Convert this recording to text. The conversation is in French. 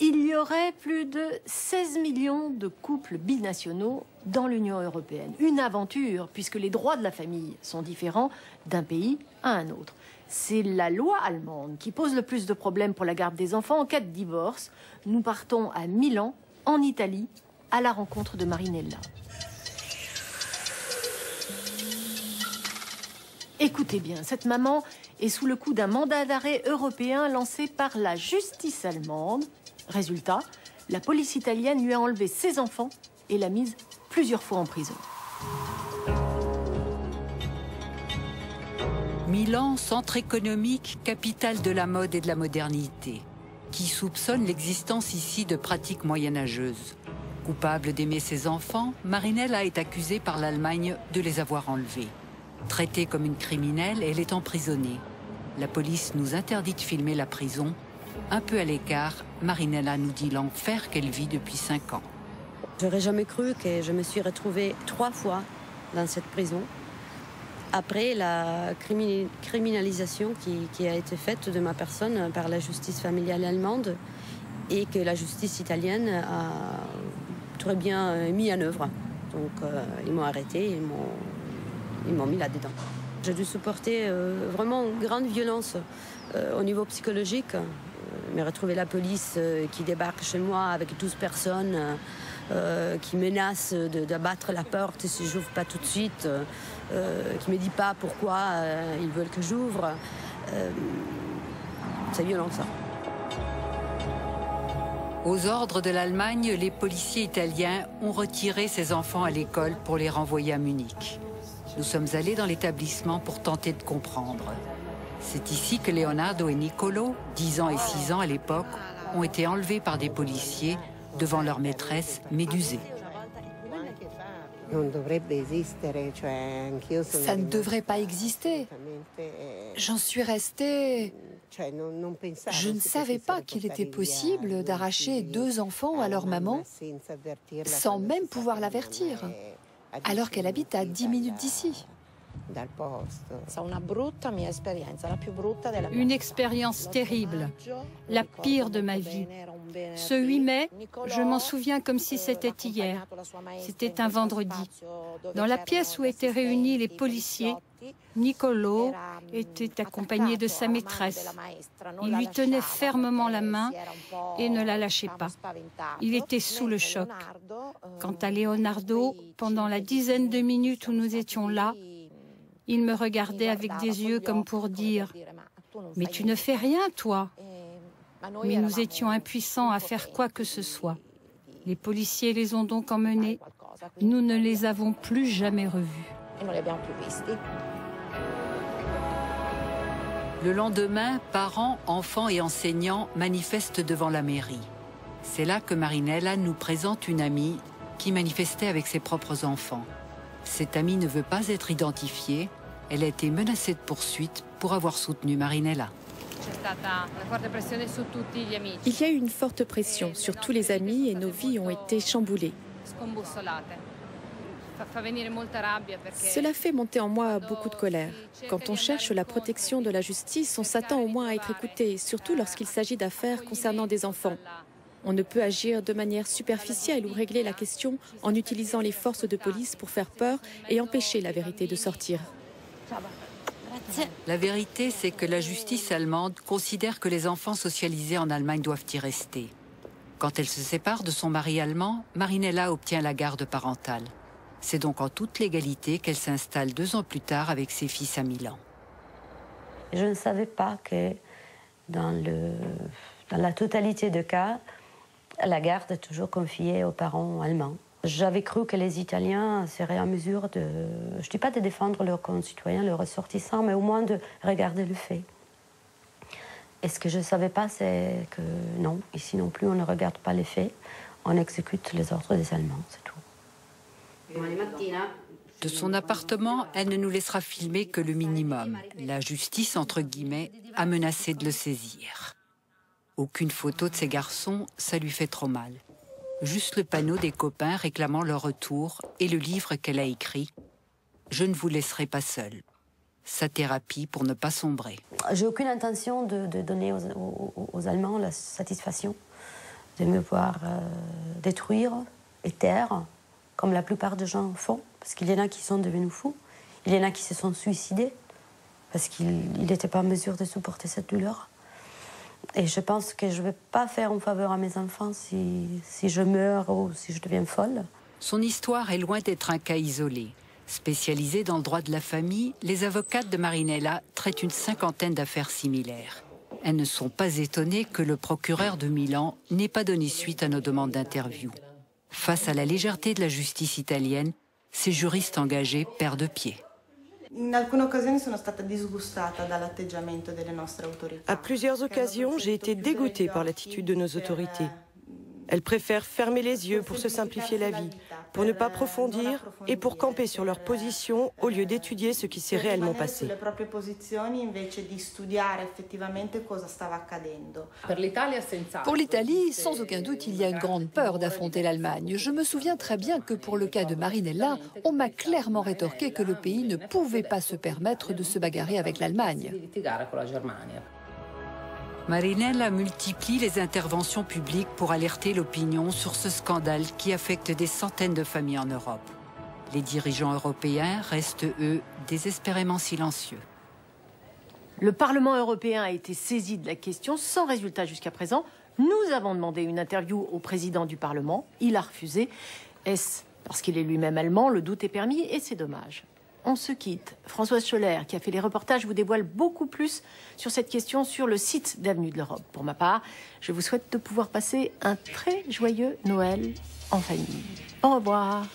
Il y aurait plus de 16 millions de couples binationaux dans l'Union européenne. Une aventure, puisque les droits de la famille sont différents d'un pays à un autre. C'est la loi allemande qui pose le plus de problèmes pour la garde des enfants en cas de divorce. Nous partons à Milan, en Italie, à la rencontre de Marinella. Écoutez bien, cette maman est sous le coup d'un mandat d'arrêt européen lancé par la justice allemande. Résultat, la police italienne lui a enlevé ses enfants et l'a mise plusieurs fois en prison. Milan, centre économique, capitale de la mode et de la modernité. Qui soupçonne l'existence ici de pratiques moyenâgeuses. Coupable d'aimer ses enfants, Marinella est accusée par l'Allemagne de les avoir enlevés. Traitée comme une criminelle, elle est emprisonnée. La police nous interdit de filmer la prison. Un peu à l'écart, Marinella nous dit l'enfer qu'elle vit depuis 5 ans. J'aurais jamais cru que je me suis retrouvée 3 fois dans cette prison. Après la criminalisation qui a été faite de ma personne par la justice familiale allemande et que la justice italienne a très bien mis en œuvre. Donc ils m'ont arrêté, ils m'ont mis là-dedans. J'ai dû supporter vraiment une grande violence au niveau psychologique. Me retrouver la police qui débarque chez moi avec 12 personnes qui menacent d'abattre la porte si je n'ouvre pas tout de suite, qui ne me dit pas pourquoi ils veulent que j'ouvre. C'est violent, ça. Aux ordres de l'Allemagne, les policiers italiens ont retiré ces enfants à l'école pour les renvoyer à Munich. Nous sommes allés dans l'établissement pour tenter de comprendre. C'est ici que Leonardo et Nicolo, 10 ans et 6 ans à l'époque, ont été enlevés par des policiers devant leur maîtresse médusée. Ça ne devrait pas exister. J'en suis restée... Je ne savais pas qu'il était possible d'arracher 2 enfants à leur maman sans même pouvoir l'avertir, alors qu'elle habite à 10 minutes d'ici. Une expérience terrible, la pire de ma vie. Ce 8 mai, je m'en souviens comme si c'était hier. C'était un vendredi. Dans la pièce où étaient réunis les policiers, Nicolo était accompagné de sa maîtresse. Il lui tenait fermement la main et ne la lâchait pas. Il était sous le choc. Quant à Leonardo, pendant la dizaine de minutes où nous étions là, il me regardait avec des yeux comme pour dire « Mais tu ne fais rien, toi !» Mais nous étions impuissants à faire quoi que ce soit. Les policiers les ont donc emmenés. Nous ne les avons plus jamais revus. Le lendemain, parents, enfants et enseignants manifestent devant la mairie. C'est là que Marinella nous présente une amie qui manifestait avec ses propres enfants. Cette amie ne veut pas être identifiée. Elle a été menacée de poursuite pour avoir soutenu Marinella. Il y a eu une forte pression sur tous les amis et nos vies ont été chamboulées. Cela fait monter en moi beaucoup de colère. Quand on cherche la protection de la justice, on s'attend au moins à être écouté, surtout lorsqu'il s'agit d'affaires concernant des enfants. On ne peut agir de manière superficielle ou régler la question en utilisant les forces de police pour faire peur et empêcher la vérité de sortir. La vérité, c'est que la justice allemande considère que les enfants socialisés en Allemagne doivent y rester. Quand elle se sépare de son mari allemand, Marinella obtient la garde parentale. C'est donc en toute légalité qu'elle s'installe 2 ans plus tard avec ses fils à Milan. Je ne savais pas que dans la totalité des cas, la garde est toujours confiée aux parents allemands. J'avais cru que les Italiens seraient en mesure de, je ne dis pas de défendre leurs concitoyens, leurs ressortissants, mais au moins de regarder le fait. Et ce que je ne savais pas, c'est que non, ici non plus, on ne regarde pas les faits, on exécute les ordres des Allemands, c'est tout. De son appartement, elle ne nous laissera filmer que le minimum. La justice, entre guillemets, a menacé de le saisir. Aucune photo de ces garçons, ça lui fait trop mal. Juste le panneau des copains réclamant leur retour et le livre qu'elle a écrit « Je ne vous laisserai pas seule ». Sa thérapie pour ne pas sombrer. J'ai aucune intention de donner aux Allemands la satisfaction. de me voir détruire les terres, comme la plupart des gens font, parce qu'il y en a qui sont devenus fous, il y en a qui se sont suicidés, parce qu'ils n'étaient pas en mesure de supporter cette douleur. Et je pense que je ne vais pas faire une faveur à mes enfants si je meurs ou si je deviens folle. Son histoire est loin d'être un cas isolé. Spécialisées dans le droit de la famille, les avocates de Marinella traitent une cinquantaine d'affaires similaires. Elles ne sont pas étonnées que le procureur de Milan n'ait pas donné suite à nos demandes d'interview. Face à la légèreté de la justice italienne, ces juristes engagés perdent pied. À plusieurs occasions, j'ai été dégoûtée par l'attitude de nos autorités. Elles préfèrent fermer les yeux pour se simplifier la vie, pour ne pas approfondir et pour camper sur leur position au lieu d'étudier ce qui s'est réellement passé. Pour l'Italie, sans aucun doute, il y a une grande peur d'affronter l'Allemagne. Je me souviens très bien que pour le cas de Marinella, on m'a clairement rétorqué que le pays ne pouvait pas se permettre de se bagarrer avec l'Allemagne. Marinella multiplie les interventions publiques pour alerter l'opinion sur ce scandale qui affecte des centaines de familles en Europe. Les dirigeants européens restent, eux, désespérément silencieux. Le Parlement européen a été saisi de la question sans résultat jusqu'à présent. Nous avons demandé une interview au président du Parlement. Il a refusé. Est-ce parce qu'il est lui-même allemand? Le doute est permis et c'est dommage. On se quitte. Françoise Scholler, qui a fait les reportages, vous dévoile beaucoup plus sur cette question sur le site d'Avenue de l'Europe. Pour ma part, je vous souhaite de pouvoir passer un très joyeux Noël en famille. Au revoir.